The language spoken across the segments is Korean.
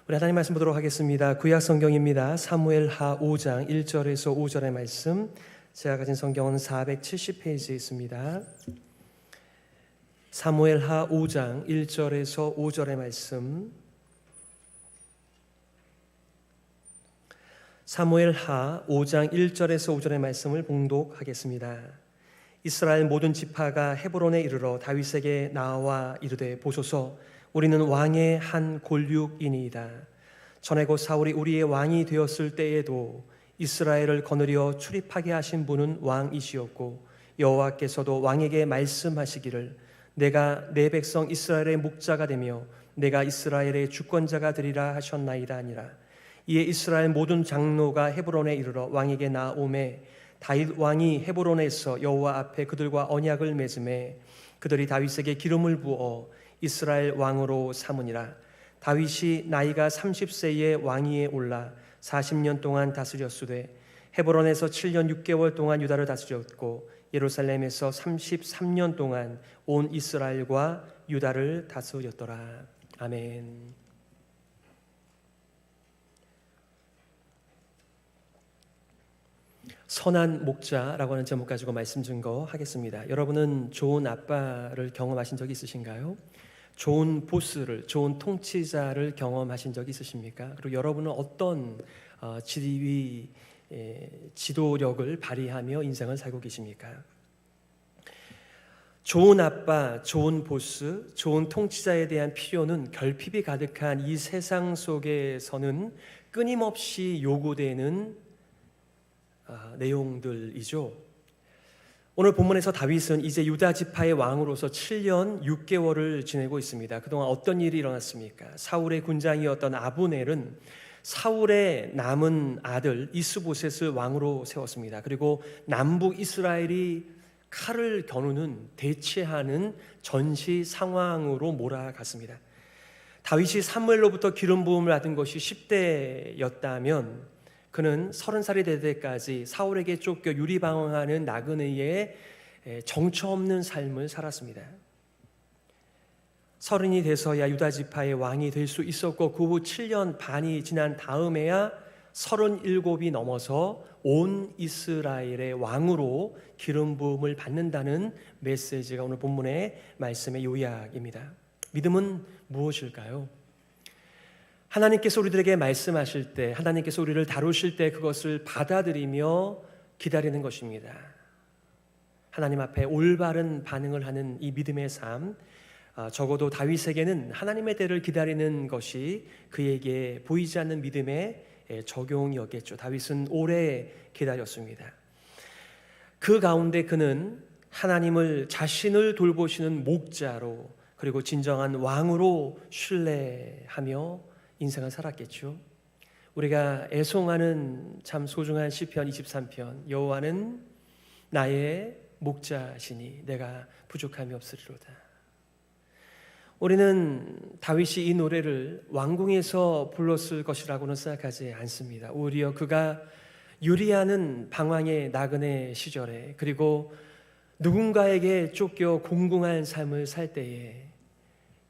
우리 하나님 말씀 보도록 하겠습니다. 구약 성경입니다. 사무엘하 5장 1절에서 5절의 말씀, 제가 가진 성경은 470페이지에 있습니다. 사무엘하 5장 1절에서 5절의 말씀, 사무엘하 5장 1절에서 5절의 말씀을 봉독하겠습니다. 이스라엘 모든 지파가 헤브론에 이르러 다윗에게 나와 이르되, 보소서, 우리는 왕의 한 골육이니이다. 전에 곧 사울이 우리의 왕이 되었을 때에도 이스라엘을 거느려 출입하게 하신 분은 왕이시었고, 여호와께서도 왕에게 말씀하시기를, 내가 내 백성 이스라엘의 목자가 되며 내가 이스라엘의 주권자가 되리라 하셨나이다 하니라. 이에 이스라엘 모든 장로가 헤브론에 이르러 왕에게 나오매, 다윗 왕이 헤브론에서 여호와 앞에 그들과 언약을 맺음에 그들이 다윗에게 기름을 부어 이스라엘 왕으로 삼으니라. 다윗이 나이가 30세에 왕위에 올라 40년 동안 다스렸으되 헤브론에서 7년 6개월 동안 유다를 다스렸고 예루살렘에서 33년 동안 온 이스라엘과 유다를 다스렸더라. 아멘. 선한 목자라고 하는 제목 가지고 말씀 증거하겠습니다. 여러분은 좋은 아빠를 경험하신 적이 있으신가요? 좋은 보스를, 좋은 통치자를 경험하신 적이 있으십니까? 그리고 여러분은 어떤 지위, 지도력을 발휘하며 인생을 살고 계십니까? 좋은 아빠, 좋은 보스, 좋은 통치자에 대한 필요는 결핍이 가득한 이 세상 속에서는 끊임없이 요구되는 내용들이죠. 오늘 본문에서 다윗은 이제 유다 지파의 왕으로서 7년 6개월을 지내고 있습니다. 그동안 어떤 일이 일어났습니까? 사울의 군장이었던 아브넬은 사울의 남은 아들 이스보셋을 왕으로 세웠습니다. 그리고 남북 이스라엘이 칼을 겨누는, 대치하는 전시 상황으로 몰아갔습니다. 다윗이 사무엘로부터 기름 부음을 받은 것이 10대였다면 그는 30살이 될 때까지 사울에게 쫓겨 유리방황하는 나그네의 정처 없는 삶을 살았습니다. 30이 돼서야 유다 지파의 왕이 될 수 있었고, 그 후 7년 반이 지난 다음에야 37이 넘어서 온 이스라엘의 왕으로 기름 부음을 받는다는 메시지가 오늘 본문의 말씀의 요약입니다. 믿음은 무엇일까요? 하나님께서 우리들에게 말씀하실 때, 하나님께서 우리를 다루실 때 그것을 받아들이며 기다리는 것입니다. 하나님 앞에 올바른 반응을 하는 이 믿음의 삶, 적어도 다윗에게는 하나님의 때를 기다리는 것이 그에게 보이지 않는 믿음의 적용이었겠죠. 다윗은 오래 기다렸습니다. 그 가운데 그는 하나님을 자신을 돌보시는 목자로, 그리고 진정한 왕으로 신뢰하며 인생을 살았겠죠. 우리가 애송하는 참 소중한 시편 23편, 여호와는 나의 목자시니 내가 부족함이 없으리로다. 우리는 다윗이 이 노래를 왕궁에서 불렀을 것이라고는 생각하지 않습니다. 오히려 그가 유리하는 방황의 나그네 시절에, 그리고 누군가에게 쫓겨 공공한 삶을 살 때에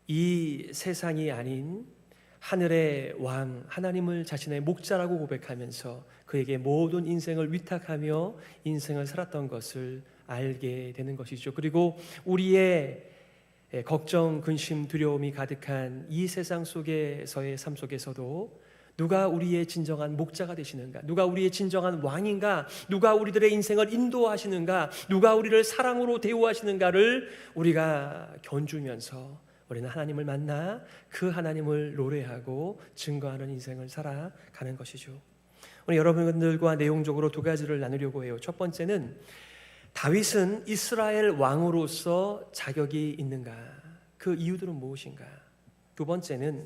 이 세상이 아닌 하늘의 왕 하나님을 자신의 목자라고 고백하면서 그에게 모든 인생을 위탁하며 인생을 살았던 것을 알게 되는 것이죠. 그리고 우리의 걱정, 근심, 두려움이 가득한 이 세상 속에서의 삶 속에서도 누가 우리의 진정한 목자가 되시는가? 누가 우리의 진정한 왕인가? 누가 우리들의 인생을 인도하시는가? 누가 우리를 사랑으로 대우하시는가를 우리가 견주면서 우리는 하나님을 만나 그 하나님을 노래하고 증거하는 인생을 살아가는 것이죠. 오늘 여러분들과 내용적으로 두 가지를 나누려고 해요. 첫 번째는 다윗은 이스라엘 왕으로서 자격이 있는가? 그 이유들은 무엇인가? 두 번째는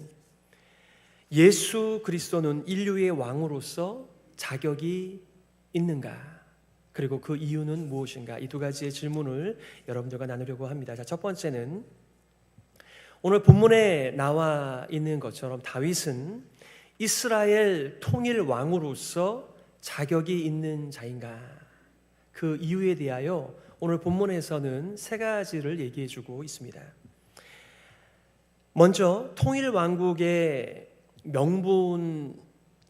예수 그리스도는 인류의 왕으로서 자격이 있는가? 그리고 그 이유는 무엇인가? 이 두 가지의 질문을 여러분들과 나누려고 합니다. 자, 첫 번째는 오늘 본문에 나와 있는 것처럼 다윗은 이스라엘 통일 왕으로서 자격이 있는 자인가? 그 이유에 대하여 오늘 본문에서는 세 가지를 얘기해 주고 있습니다. 먼저 통일 왕국의 명분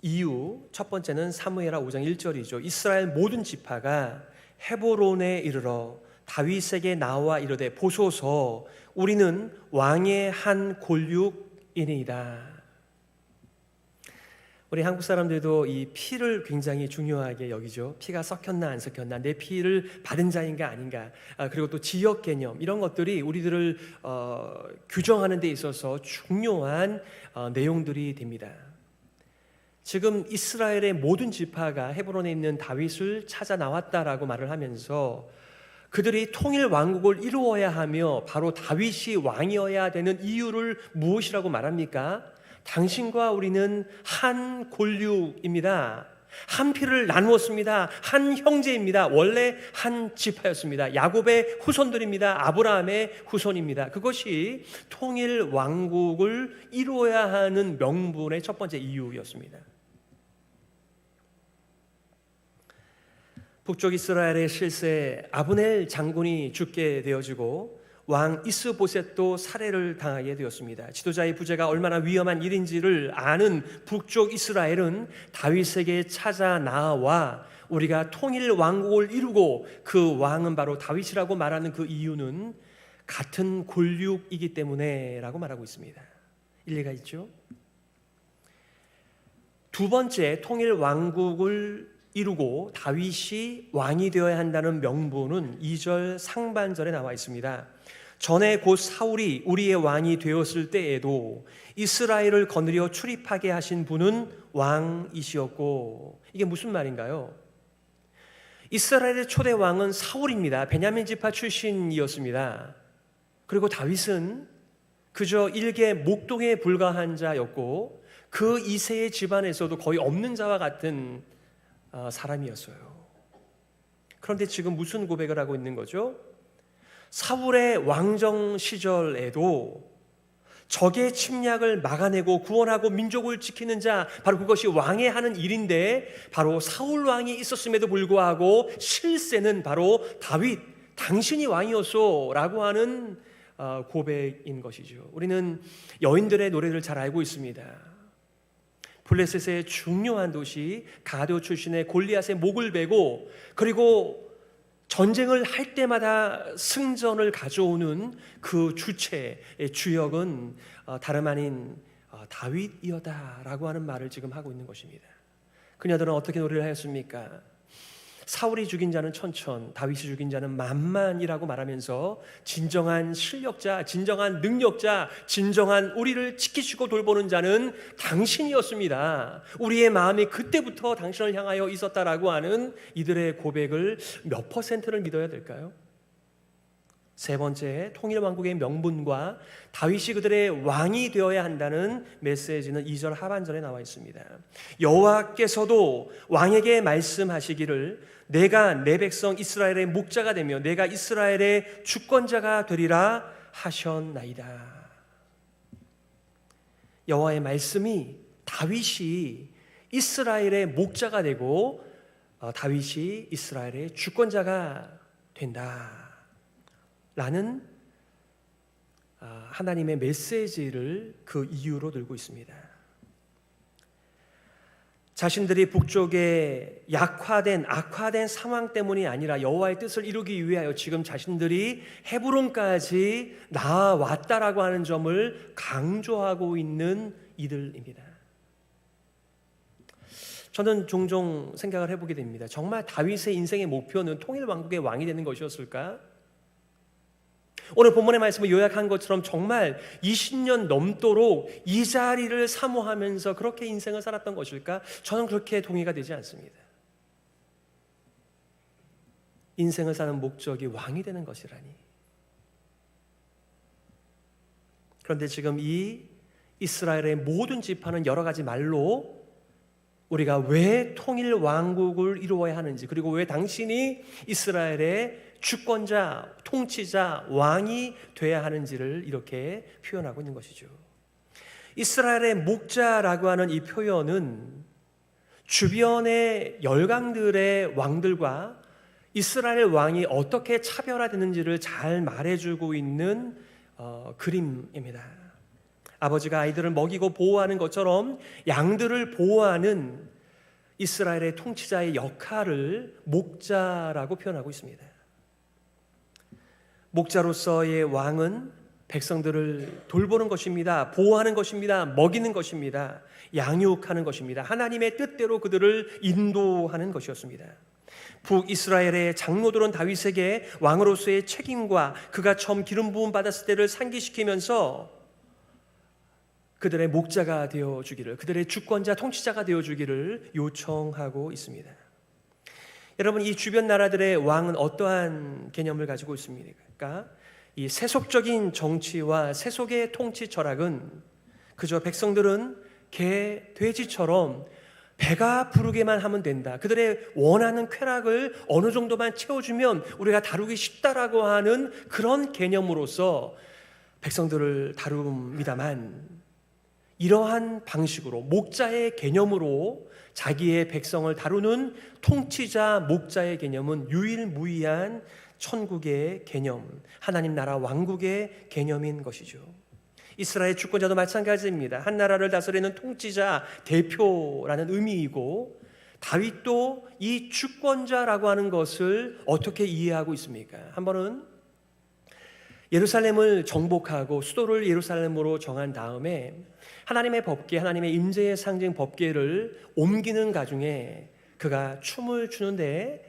이유 첫 번째는 사무엘하 5장 1절이죠. 이스라엘 모든 지파가 헤브론에 이르러 다윗에게 나와 이르되 보소서 우리는 왕의 한 골육이니이다. 우리 한국 사람들도 이 피를 굉장히 중요하게 여기죠. 피가 섞였나 안 섞였나, 내 피를 받은 자인가 아닌가, 그리고 또 지역 개념, 이런 것들이 우리들을 규정하는 데 있어서 중요한 내용들이 됩니다. 지금 이스라엘의 모든 지파가 헤브론에 있는 다윗을 찾아 나왔다라고 말을 하면서 그들이 통일 왕국을 이루어야 하며 바로 다윗이 왕이어야 되는 이유를 무엇이라고 말합니까? 당신과 우리는 한 골육입니다. 한 피를 나누었습니다. 한 형제입니다. 원래 한 지파였습니다. 야곱의 후손들입니다. 아브라함의 후손입니다. 그것이 통일 왕국을 이루어야 하는 명분의 첫 번째 이유였습니다. 북쪽 이스라엘의 실세 아브넬 장군이 죽게 되어지고 왕 이스보셋도 살해를 당하게 되었습니다. 지도자의 부재가 얼마나 위험한 일인지를 아는 북쪽 이스라엘은 다윗에게 찾아 나와 우리가 통일 왕국을 이루고 그 왕은 바로 다윗이라고 말하는 그 이유는 같은 골육이기 때문에라고 말하고 있습니다. 일리가 있죠? 두 번째, 통일 왕국을 이루고 다윗이 왕이 되어야 한다는 명분은 2절 상반절에 나와 있습니다. 전에 곧 사울이 우리의 왕이 되었을 때에도 이스라엘을 거느려 출입하게 하신 분은 왕이시었고, 이게 무슨 말인가요? 이스라엘의 초대 왕은 사울입니다. 베냐민 지파 출신이었습니다. 그리고 다윗은 그저 일개 목동에 불과한 자였고 그 이세의 집안에서도 거의 없는 자와 같은 사람이었어요. 그런데 지금 무슨 고백을 하고 있는 거죠? 사울의 왕정 시절에도 적의 침략을 막아내고 구원하고 민족을 지키는 자, 바로 그것이 왕의 하는 일인데 바로 사울 왕이 있었음에도 불구하고 실세는 바로 다윗, 당신이 왕이었소 라고 하는 고백인 것이죠. 우리는 여인들의 노래를 잘 알고 있습니다. 블레셋의 중요한 도시 가드 출신의 골리앗의 목을 베고 그리고 전쟁을 할 때마다 승전을 가져오는 그 주체의 주역은 다름 아닌 다윗이었다라고 하는 말을 지금 하고 있는 것입니다. 그녀들은 어떻게 노래를 하였습니까? 사울이 죽인 자는 천천, 다윗이 죽인 자는 만만이라고 말하면서 진정한 실력자, 진정한 능력자, 진정한 우리를 지키시고 돌보는 자는 당신이었습니다. 우리의 마음이 그때부터 당신을 향하여 있었다라고 하는 이들의 고백을 몇 퍼센트를 믿어야 될까요? 세 번째, 통일왕국의 명분과 다윗이 그들의 왕이 되어야 한다는 메시지는 2절 하반절에 나와 있습니다. 여호와께서도 왕에게 말씀하시기를 내가 내 백성 이스라엘의 목자가 되며 내가 이스라엘의 주권자가 되리라 하셨나이다. 여호와의 말씀이 다윗이 이스라엘의 목자가 되고 다윗이 이스라엘의 주권자가 된다 라는 하나님의 메시지를 그 이유로 들고 있습니다. 자신들이 북쪽의 악화된 상황 때문이 아니라 여호와의 뜻을 이루기 위하여 지금 자신들이 헤브론까지 나아왔다라고 하는 점을 강조하고 있는 이들입니다. 저는 종종 생각을 해보게 됩니다. 정말 다윗의 인생의 목표는 통일 왕국의 왕이 되는 것이었을까? 오늘 본문의 말씀을 요약한 것처럼 정말 20년 넘도록 이 자리를 사모하면서 그렇게 인생을 살았던 것일까? 저는 그렇게 동의가 되지 않습니다. 인생을 사는 목적이 왕이 되는 것이라니. 그런데 지금 이 이스라엘의 모든 지파는 여러 가지 말로 우리가 왜 통일 왕국을 이루어야 하는지, 그리고 왜 당신이 이스라엘의 주권자, 통치자, 왕이 돼야 하는지를 이렇게 표현하고 있는 것이죠. 이스라엘의 목자라고 하는 이 표현은 주변의 열강들의 왕들과 이스라엘 왕이 어떻게 차별화되는지를 잘 말해주고 있는 그림입니다. 아버지가 아이들을 먹이고 보호하는 것처럼 양들을 보호하는 이스라엘의 통치자의 역할을 목자라고 표현하고 있습니다. 목자로서의 왕은 백성들을 돌보는 것입니다. 보호하는 것입니다. 먹이는 것입니다. 양육하는 것입니다. 하나님의 뜻대로 그들을 인도하는 것이었습니다. 북이스라엘의 장로들은 다윗에게 왕으로서의 책임과 그가 처음 기름 부음 받았을 때를 상기시키면서 그들의 목자가 되어주기를, 그들의 주권자 통치자가 되어주기를 요청하고 있습니다. 여러분, 이 주변 나라들의 왕은 어떠한 개념을 가지고 있습니까? 이 세속적인 정치와 세속의 통치 철학은 그저 백성들은 개, 돼지처럼 배가 부르게만 하면 된다. 그들의 원하는 쾌락을 어느 정도만 채워주면 우리가 다루기 쉽다라고 하는 그런 개념으로서 백성들을 다룹니다만, 이러한 방식으로 목자의 개념으로 자기의 백성을 다루는 통치자 목자의 개념은 유일무이한 천국의 개념, 하나님 나라 왕국의 개념인 것이죠. 이스라엘 주권자도 마찬가지입니다. 한 나라를 다스리는 통치자, 대표라는 의미이고, 다윗도 이 주권자라고 하는 것을 어떻게 이해하고 있습니까? 한 번은 예루살렘을 정복하고 수도를 예루살렘으로 정한 다음에 하나님의 법궤, 하나님의 임재의 상징 법궤를 옮기는 가중에 그가 춤을 추는데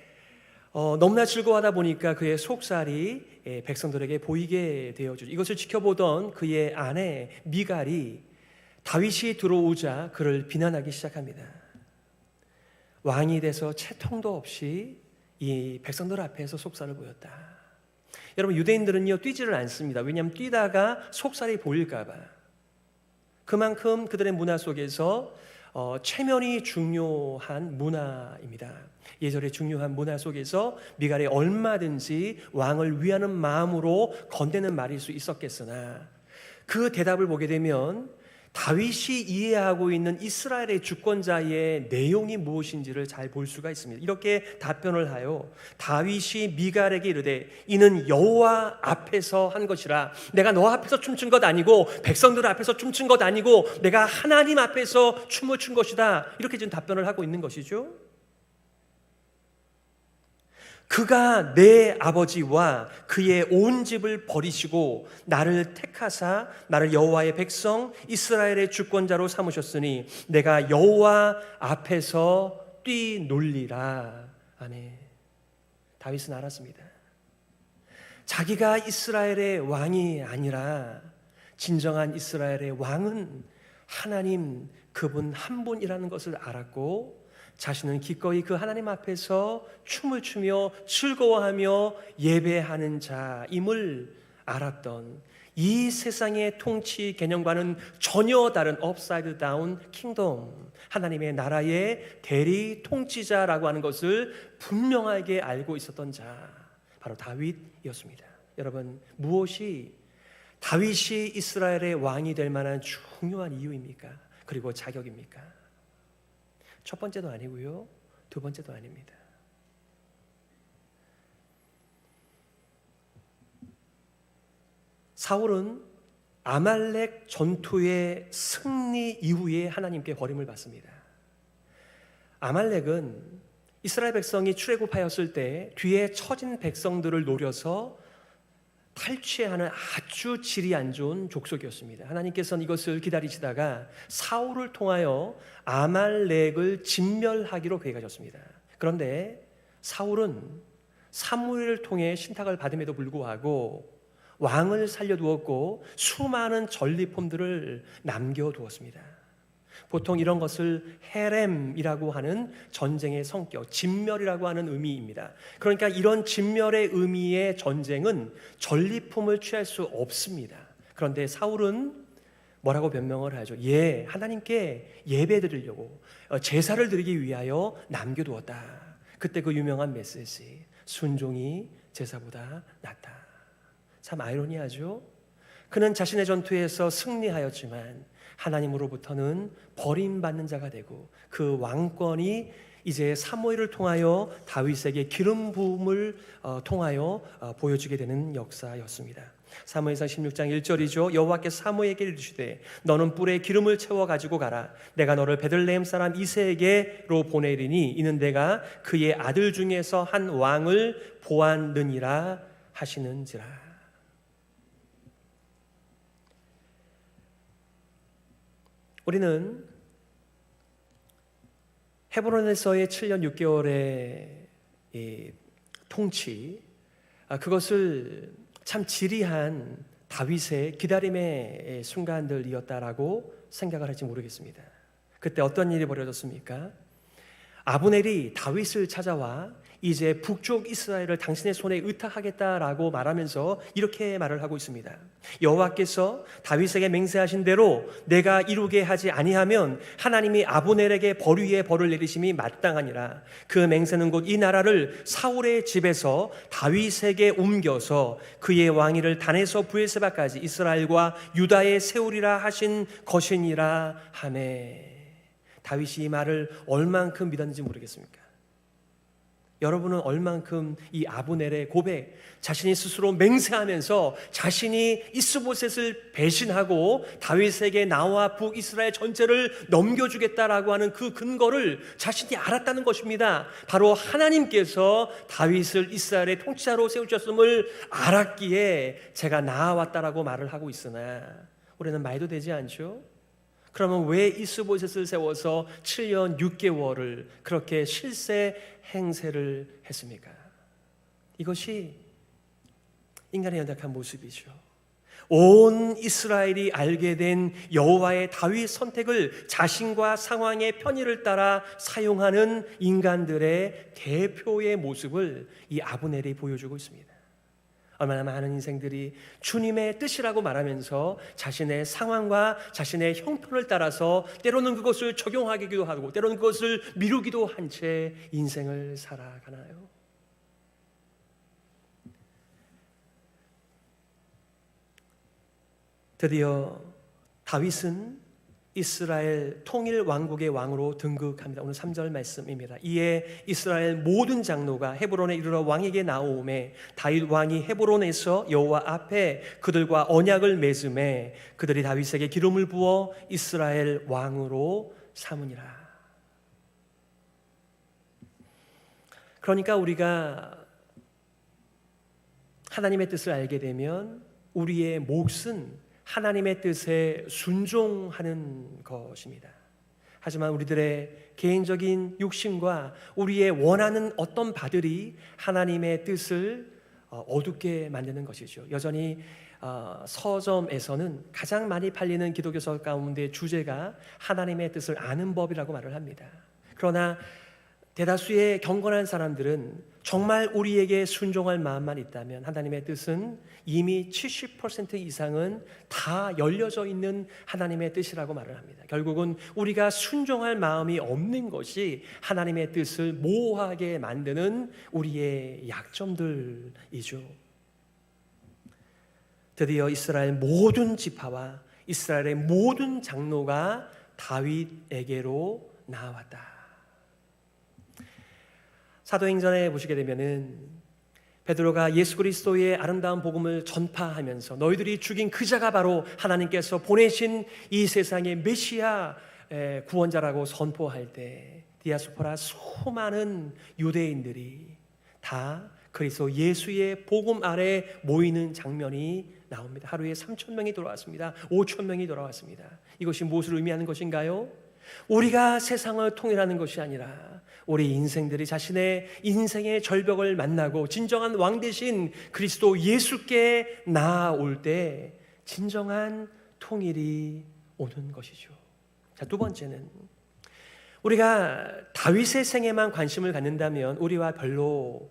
너무나 즐거워하다 보니까 그의 속살이 백성들에게 보이게 되어주죠. 이것을 지켜보던 그의 아내 미갈이 다윗이 들어오자 그를 비난하기 시작합니다. 왕이 돼서 채통도 없이 이 백성들 앞에서 속살을 보였다. 여러분, 유대인들은요 뛰지를 않습니다. 왜냐하면 뛰다가 속살이 보일까 봐. 그만큼 그들의 문화 속에서 체면이 중요한 문화입니다. 예절의 중요한 문화 속에서 미갈이 얼마든지 왕을 위하는 마음으로 건네는 말일 수 있었겠으나, 그 대답을 보게 되면 다윗이 이해하고 있는 이스라엘의 주권자의 내용이 무엇인지를 잘 볼 수가 있습니다. 이렇게 답변을 하여 다윗이 미갈에게 이르되 이는 여호와 앞에서 한 것이라. 내가 너 앞에서 춤춘 것 아니고 백성들 앞에서 춤춘 것 아니고 내가 하나님 앞에서 춤을 춘 것이다. 이렇게 지금 답변을 하고 있는 것이죠. 그가 내 아버지와 그의 온 집을 버리시고 나를 택하사 나를 여호와의 백성 이스라엘의 주권자로 삼으셨으니 내가 여호와 앞에서 뛰놀리라. 아멘. 다윗은 알았습니다. 자기가 이스라엘의 왕이 아니라 진정한 이스라엘의 왕은 하나님, 그분 한 분이라는 것을 알았고, 자신은 기꺼이 그 하나님 앞에서 춤을 추며 즐거워하며 예배하는 자임을 알았던, 이 세상의 통치 개념과는 전혀 다른 업사이드 다운 킹덤, 하나님의 나라의 대리 통치자라고 하는 것을 분명하게 알고 있었던 자, 바로 다윗이었습니다. 여러분, 무엇이 다윗이 이스라엘의 왕이 될 만한 중요한 이유입니까? 그리고 자격입니까? 첫 번째도 아니고요, 두 번째도 아닙니다. 사울은 아말렉 전투의 승리 이후에 하나님께 버림을 받습니다. 아말렉은 이스라엘 백성이 출애굽하였을 때 뒤에 처진 백성들을 노려서 탈취하는 아주 질이 안 좋은 족속이었습니다. 하나님께서는 이것을 기다리시다가 사울을 통하여 아말렉을 진멸하기로 계획하셨습니다. 그런데 사울은 사무엘을 통해 신탁을 받음에도 불구하고 왕을 살려두었고 수많은 전리품들을 남겨두었습니다. 보통 이런 것을 헤렘이라고 하는 전쟁의 성격, 진멸이라고 하는 의미입니다. 그러니까 이런 진멸의 의미의 전쟁은 전리품을 취할 수 없습니다. 그런데 사울은 뭐라고 변명을 하죠? 하나님께 예배 드리려고 제사를 드리기 위하여 남겨두었다. 그때 그 유명한 메시지, 순종이 제사보다 낫다. 참 아이러니하죠? 그는 자신의 전투에서 승리하였지만 하나님으로부터는 버림받는 자가 되고, 그 왕권이 이제 사무엘을 통하여 다윗에게 기름 부음을 통하여 보여주게 되는 역사였습니다. 사무엘상 16장 1절이죠. 여호와께서 사무엘에게 이르시되 너는 뿔에 기름을 채워 가지고 가라. 내가 너를 베들레헴 사람 이새에게로 보내리니 이는 내가 그의 아들 중에서 한 왕을 보았느니라 하시는지라. 우리는 헤브론에서의 7년 6개월의 통치, 그것을 참 지리한 다윗의 기다림의 순간들이었다라고 생각을 할지 모르겠습니다. 그때 어떤 일이 벌어졌습니까? 아브넬이 다윗을 찾아와 이제 북쪽 이스라엘을 당신의 손에 의탁하겠다라고 말하면서 이렇게 말을 하고 있습니다. 여호와께서 다윗에게 맹세하신 대로 내가 이루게 하지 아니하면 하나님이 아브넬에게 벌 위에 벌을 내리심이 마땅하니라. 그 맹세는 곧 이 나라를 사울의 집에서 다윗에게 옮겨서 그의 왕위를 단에서 브엘세바까지 이스라엘과 유다에 세우리라 하신 것이니라 하매. 다윗이 이 말을 얼만큼 믿었는지 모르겠습니까? 여러분은 얼만큼 이 아브넬의 고백, 자신이 스스로 맹세하면서 자신이 이스보셋을 배신하고 다윗에게 나와 북이스라엘 전체를 넘겨주겠다라고 하는 그 근거를 자신이 알았다는 것입니다. 바로 하나님께서 다윗을 이스라엘의 통치자로 세우셨음을 알았기에 제가 나아왔다라고 말을 하고 있으나 우리는 말도 되지 않죠? 그러면 왜 이스보셋을 세워서 7년 6개월을 그렇게 실세 행세를 했습니까? 이것이 인간의 연약한 모습이죠. 온 이스라엘이 알게 된 여호와의 다윗 선택을 자신과 상황의 편의를 따라 사용하는 인간들의 대표의 모습을 이 아브넬이 보여주고 있습니다. 얼마나 많은 인생들이 주님의 뜻이라고 말하면서 자신의 상황과 자신의 형편을 따라서 때로는 그것을 적용하기도 하고 때로는 그것을 미루기도 한 채 인생을 살아가나요? 드디어 다윗은 이스라엘 통일 왕국의 왕으로 등극합니다. 오늘 3절 말씀입니다. 이에 이스라엘 모든 장로가 헤브론에 이르러 왕에게 나오매 다윗 왕이 헤브론에서 여호와 앞에 그들과 언약을 맺음에 그들이 다윗에게 기름을 부어 이스라엘 왕으로 삼으니라. 그러니까 우리가 하나님의 뜻을 알게 되면 우리의 몫은 하나님의 뜻에 순종하는 것입니다. 하지만 우리들의 개인적인 욕심과 우리의 원하는 어떤 바들이 하나님의 뜻을 어둡게 만드는 것이죠. 여전히 서점에서는 가장 많이 팔리는 기독교서 가운데 주제가 하나님의 뜻을 아는 법이라고 말을 합니다. 그러나 대다수의 경건한 사람들은 정말 우리에게 순종할 마음만 있다면 하나님의 뜻은 이미 70% 이상은 다 열려져 있는 하나님의 뜻이라고 말을 합니다. 결국은 우리가 순종할 마음이 없는 것이 하나님의 뜻을 모호하게 만드는 우리의 약점들이죠. 드디어 이스라엘 모든 지파와 이스라엘의 모든 장로가 다윗에게로 나아왔다. 사도행전에 보시게 되면은 베드로가 예수 그리스도의 아름다운 복음을 전파하면서 너희들이 죽인 그 자가 바로 하나님께서 보내신 이 세상의 메시아 구원자라고 선포할 때 디아스포라 수많은 유대인들이 다 그리스도 예수의 복음 아래 모이는 장면이 나옵니다. 하루에 3,000명이 돌아왔습니다. 5,000명이 돌아왔습니다. 이것이 무엇을 의미하는 것인가요? 우리가 세상을 통일하는 것이 아니라 우리 인생들이 자신의 인생의 절벽을 만나고 진정한 왕 대신 그리스도 예수께 나아올 때 진정한 통일이 오는 것이죠. 자, 두 번째는 우리가 다윗의 생애만 관심을 갖는다면 우리와 별로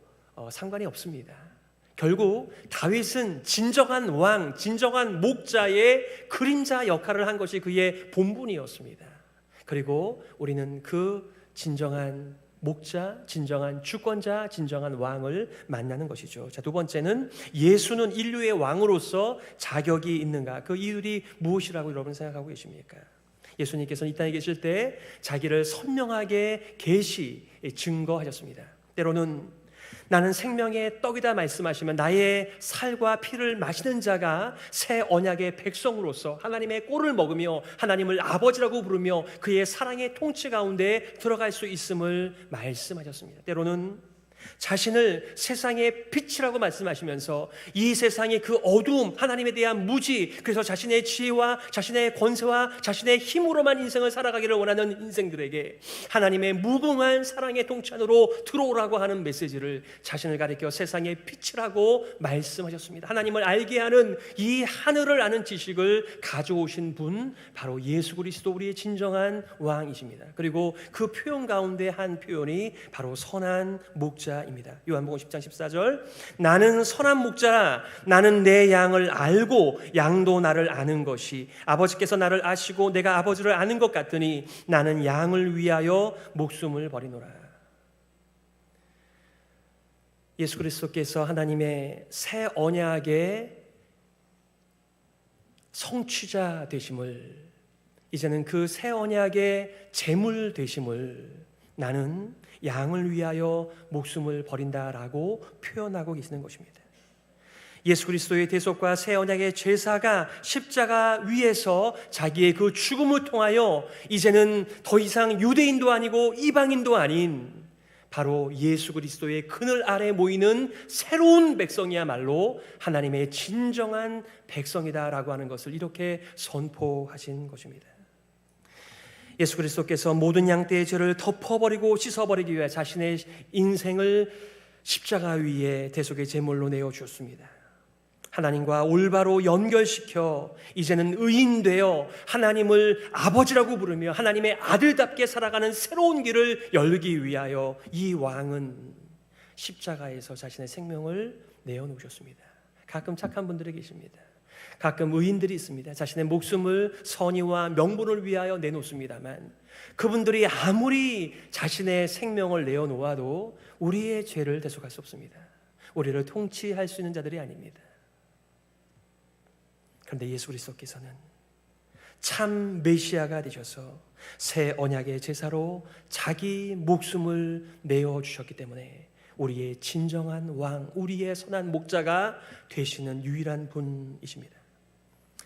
상관이 없습니다. 결국 다윗은 진정한 왕, 진정한 목자의 그림자 역할을 한 것이 그의 본분이었습니다. 그리고 우리는 그 진정한 목자, 진정한 주권자, 진정한 왕을 만나는 것이죠. 자, 두 번째는 예수는 인류의 왕으로서 자격이 있는가? 그 이유들이 무엇이라고 여러분 생각하고 계십니까? 예수님께서는 이 땅에 계실 때 자기를 선명하게 증거하셨습니다. 때로는 나는 생명의 떡이다 말씀하시면 나의 살과 피를 마시는 자가 새 언약의 백성으로서 하나님의 꼴을 먹으며 하나님을 아버지라고 부르며 그의 사랑의 통치 가운데 들어갈 수 있음을 말씀하셨습니다. 때로는 자신을 세상의 빛이라고 말씀하시면서 이 세상의 그 어두움, 하나님에 대한 무지, 그래서 자신의 지혜와 자신의 권세와 자신의 힘으로만 인생을 살아가기를 원하는 인생들에게 하나님의 무궁한 사랑의 통치 안으로 들어오라고 하는 메시지를 자신을 가리켜 세상의 빛이라고 말씀하셨습니다. 하나님을 알게 하는 이 하늘을 아는 지식을 가져오신 분, 바로 예수 그리스도, 우리의 진정한 왕이십니다. 그리고 그 표현 가운데 한 표현이 바로 선한 목자 입니다. 요한복음 10장 14절, 나는 선한 목자라, 나는 내 양을 알고 양도 나를 아는 것이 아버지께서 나를 아시고 내가 아버지를 아는 것 같으니 나는 양을 위하여 목숨을 버리노라. 예수 그리스도께서 하나님의 새 언약의 성취자 되심을, 이제는 그 새 언약의 제물 되심을 나는 양을 위하여 목숨을 버린다라고 표현하고 계시는 것입니다. 예수 그리스도의 대속과 새 언약의 제사가 십자가 위에서 자기의 그 죽음을 통하여 이제는 더 이상 유대인도 아니고 이방인도 아닌 바로 예수 그리스도의 그늘 아래 모이는 새로운 백성이야말로 하나님의 진정한 백성이다라고 하는 것을 이렇게 선포하신 것입니다. 예수 그리스도께서 모든 양떼의 죄를 덮어버리고 씻어버리기 위해 자신의 인생을 십자가 위에 대속의 제물로 내어주었습니다. 하나님과 올바로 연결시켜 이제는 의인되어 하나님을 아버지라고 부르며 하나님의 아들답게 살아가는 새로운 길을 열기 위하여 이 왕은 십자가에서 자신의 생명을 내어놓으셨습니다. 가끔 착한 분들이 계십니다. 가끔 의인들이 있습니다. 자신의 목숨을 선의와 명분을 위하여 내놓습니다만 그분들이 아무리 자신의 생명을 내어놓아도 우리의 죄를 대속할 수 없습니다. 우리를 통치할 수 있는 자들이 아닙니다. 그런데 예수 그리스도께서는 참 메시아가 되셔서 새 언약의 제사로 자기 목숨을 내어주셨기 때문에 우리의 진정한 왕, 우리의 선한 목자가 되시는 유일한 분이십니다.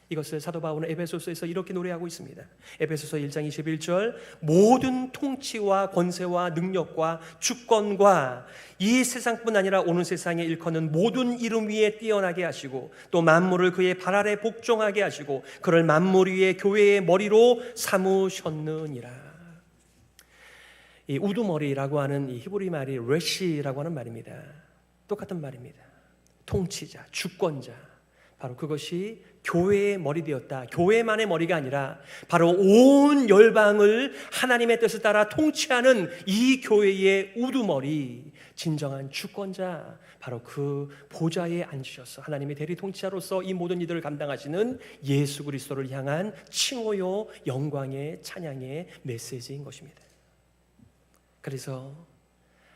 이것을 사도 바울은 에베소서에서 이렇게 노래하고 있습니다. 에베소서 1장 21절, 모든 통치와 권세와 능력과 주권과 이 세상뿐 아니라 오는 세상에 일컫는 모든 이름 위에 뛰어나게 하시고 또 만물을 그의 발 아래 복종하게 하시고 그를 만물 위에 교회의 머리로 삼으셨느니라. 이 우두머리라고 하는 이 히브리 말이 레시라고 하는 말입니다. 똑같은 말입니다. 통치자, 주권자, 바로 그것이 교회의 머리 되었다. 교회만의 머리가 아니라 바로 온 열방을 하나님의 뜻을 따라 통치하는 이 교회의 우두머리, 진정한 주권자, 바로 그 보좌에 앉으셔서 하나님의 대리 통치자로서 이 모든 이들을 감당하시는 예수 그리스도를 향한 칭호요 영광의 찬양의 메시지인 것입니다. 그래서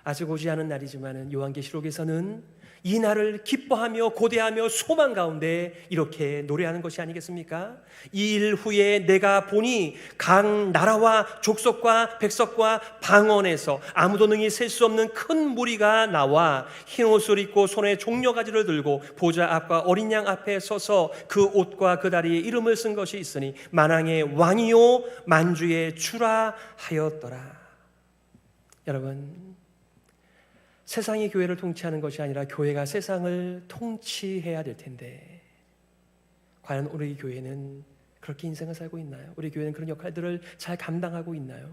아직 오지 않은 날이지만 요한계시록에서는 이 날을 기뻐하며 고대하며 소망 가운데 이렇게 노래하는 것이 아니겠습니까? 이 일 후에 내가 보니 각 나라와 족속과 백성과 방언에서 아무도 능히 셀 수 없는 큰 무리가 나와 흰 옷을 입고 손에 종려가지를 들고 보좌 앞과 어린 양 앞에 서서 그 옷과 그 다리에 이름을 쓴 것이 있으니 만왕의 왕이요 만주의 주라 하였더라. 여러분, 세상이 교회를 통치하는 것이 아니라 교회가 세상을 통치해야 될 텐데 과연 우리 교회는 그렇게 인생을 살고 있나요? 우리 교회는 그런 역할들을 잘 감당하고 있나요?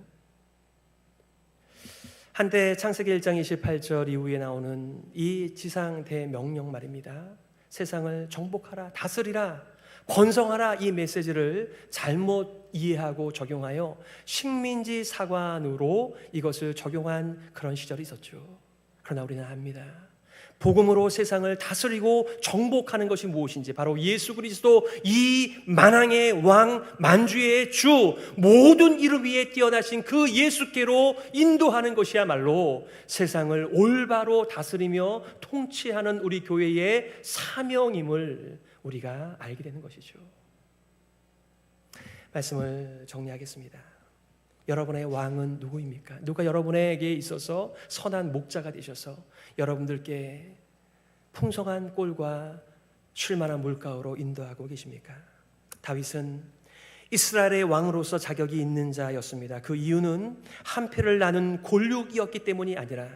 한때 창세기 1장 28절 이후에 나오는 이 지상 대명령 말입니다. 세상을 정복하라, 다스리라, 번성하라, 이 메시지를 잘못 이해하고 적용하여 식민지 사관으로 이것을 적용한 그런 시절이 있었죠. 그러나 우리는 압니다. 복음으로 세상을 다스리고 정복하는 것이 무엇인지 바로 예수 그리스도, 이 만왕의 왕, 만주의 주, 모든 이름 위에 뛰어나신 그 예수께로 인도하는 것이야말로 세상을 올바로 다스리며 통치하는 우리 교회의 사명임을 우리가 알게 되는 것이죠. 말씀을 정리하겠습니다. 여러분의 왕은 누구입니까? 누가 여러분에게 있어서 선한 목자가 되셔서 여러분들께 풍성한 꼴과 쉴만한 물가로 인도하고 계십니까? 다윗은 이스라엘의 왕으로서 자격이 있는 자였습니다. 그 이유는 한패를 나눈 골육이었기 때문이 아니라,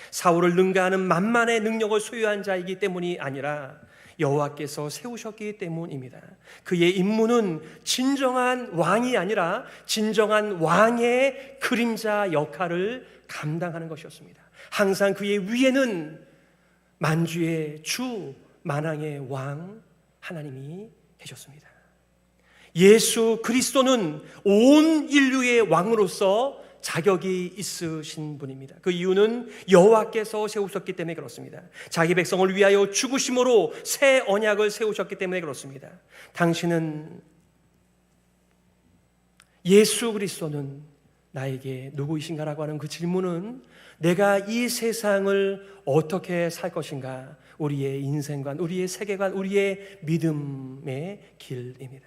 사울을 능가하는 만만의 능력을 소유한 자이기 때문이 아니라 여호와께서 세우셨기 때문입니다. 그의 임무는 진정한 왕이 아니라 진정한 왕의 그림자 역할을 감당하는 것이었습니다. 항상 그의 위에는 만주의 주, 만왕의 왕 하나님이 계셨습니다. 예수 그리스도는 온 인류의 왕으로서 자격이 있으신 분입니다. 그 이유는 여호와께서 세우셨기 때문에 그렇습니다. 자기 백성을 위하여 죽으심으로 새 언약을 세우셨기 때문에 그렇습니다. 당신은, 예수 그리스도는 나에게 누구이신가라고 하는 그 질문은 내가 이 세상을 어떻게 살 것인가, 우리의 인생관, 우리의 세계관, 우리의 믿음의 길입니다.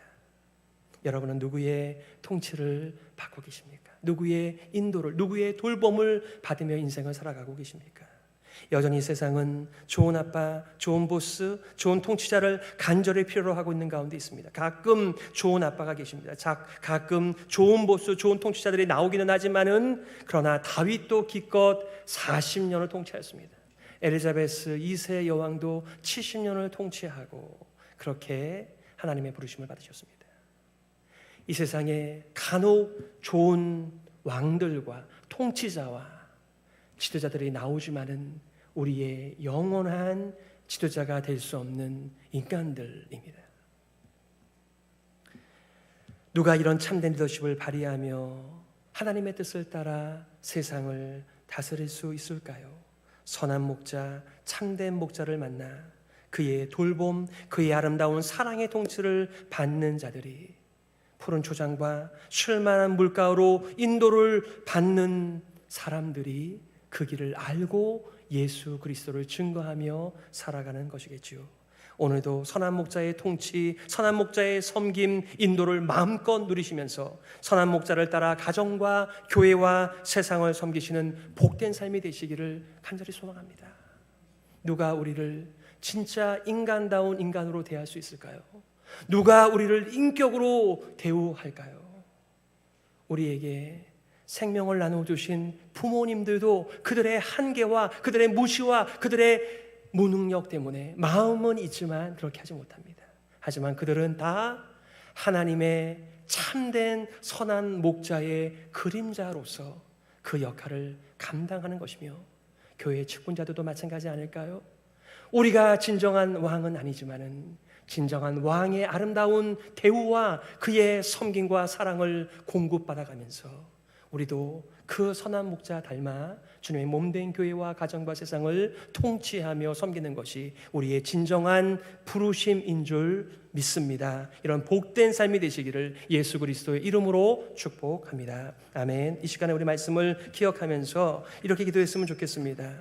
여러분은 누구의 통치를 받고 계십니까? 누구의 인도를, 누구의 돌봄을 받으며 인생을 살아가고 계십니까? 여전히 세상은 좋은 아빠, 좋은 보스, 좋은 통치자를 간절히 필요로 하고 있는 가운데 있습니다. 가끔 좋은 아빠가 계십니다. 가끔 좋은 보스, 좋은 통치자들이 나오기는 하지만은, 그러나 다윗도 기껏 40년을 통치했습니다. 엘리자베스 2세 여왕도 70년을 통치하고 그렇게 하나님의 부르심을 받으셨습니다. 이 세상에 간혹 좋은 왕들과 통치자와 지도자들이 나오지만은 우리의 영원한 지도자가 될 수 없는 인간들입니다. 누가 이런 참된 리더십을 발휘하며 하나님의 뜻을 따라 세상을 다스릴 수 있을까요? 선한 목자, 참된 목자를 만나 그의 돌봄, 그의 아름다운 사랑의 통치를 받는 자들이 푸른 초장과 쉴만한 물가로 인도를 받는 사람들이 그 길을 알고 예수 그리스도를 증거하며 살아가는 것이겠지요. 오늘도 선한 목자의 통치, 선한 목자의 섬김, 인도를 마음껏 누리시면서 선한 목자를 따라 가정과 교회와 세상을 섬기시는 복된 삶이 되시기를 간절히 소망합니다. 누가 우리를 진짜 인간다운 인간으로 대할 수 있을까요? 누가 우리를 인격으로 대우할까요? 우리에게 생명을 나눠주신 부모님들도 그들의 한계와 그들의 무시와 그들의 무능력 때문에 마음은 있지만 그렇게 하지 못합니다. 하지만 그들은 다 하나님의 참된 선한 목자의 그림자로서 그 역할을 감당하는 것이며, 교회의 직분자들도 마찬가지 아닐까요? 우리가 진정한 왕은 아니지만은 진정한 왕의 아름다운 대우와 그의 섬김과 사랑을 공급받아가면서 우리도 그 선한 목자 닮아 주님의 몸된 교회와 가정과 세상을 통치하며 섬기는 것이 우리의 진정한 부르심인 줄 믿습니다. 이런 복된 삶이 되시기를 예수 그리스도의 이름으로 축복합니다. 아멘. 이 시간에 우리 말씀을 기억하면서 이렇게 기도했으면 좋겠습니다.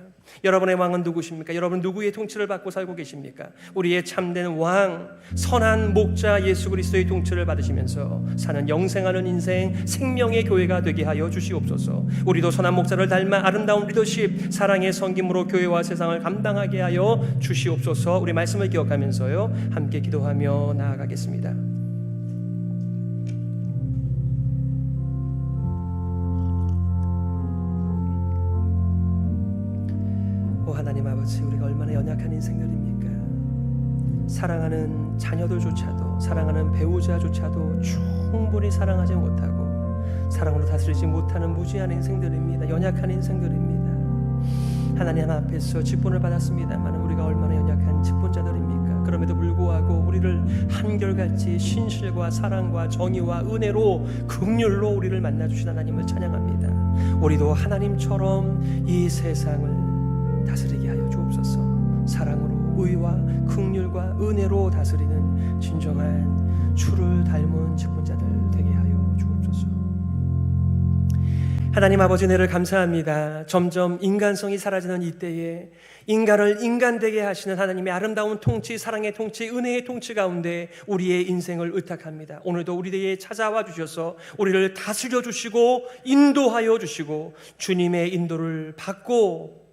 여러분의 왕은 누구십니까? 여러분 누구의 통치를 받고 살고 계십니까? 우리의 참된 왕, 선한 목자 예수 그리스도의 통치를 받으시면서 사는 영생하는 인생, 생명의 교회가 되게 하여 주시옵소서. 우리도 선한 목자를 닮아 아름다운 리더십, 사랑의 섬김으로 교회와 세상을 감당하게 하여 주시옵소서. 우리 말씀을 기억하면서요, 함께 기도하며 나아가겠습니다. 오 하나님 아버지, 우리가 얼마나 연약한 인생들입니까? 사랑하는 자녀들조차도, 사랑하는 배우자조차도 충분히 사랑하지 못하고 사랑으로 다스리지 못하는 무지한 인생들입니다. 연약한 인생들입니다. 하나님 앞에서 직분을 받았습니다만 우리가 얼마나 연약한 직분자들입니까? 그럼에도 불구하고 우리를 한결같이 신실과 사랑과 정의와 은혜로 긍휼로 우리를 만나주신 하나님을 찬양합니다. 우리도 하나님처럼 이 세상을 다스리게 하여 주옵소서. 사랑으로, 의와 긍휼과 은혜로 다스리는 진정한 주를 닮은 직분자들 되게 하여 주옵소서. 하나님 아버지, 은혜를 감사합니다. 점점 인간성이 사라지는 이때에 인간을 인간되게 하시는 하나님의 아름다운 통치, 사랑의 통치, 은혜의 통치 가운데 우리의 인생을 의탁합니다. 오늘도 우리에게 찾아와 주셔서 우리를 다스려 주시고 인도하여 주시고 주님의 인도를 받고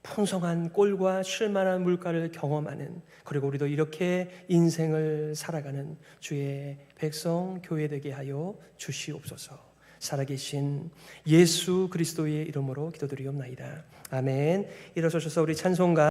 풍성한 꼴과 쉴만한 물가를 경험하는, 그리고 우리도 이렇게 인생을 살아가는 주의 백성 교회 되게 하여 주시옵소서. 살아계신 예수 그리스도의 이름으로 기도드리옵나이다. 아멘. 일어서셔서 우리 찬송가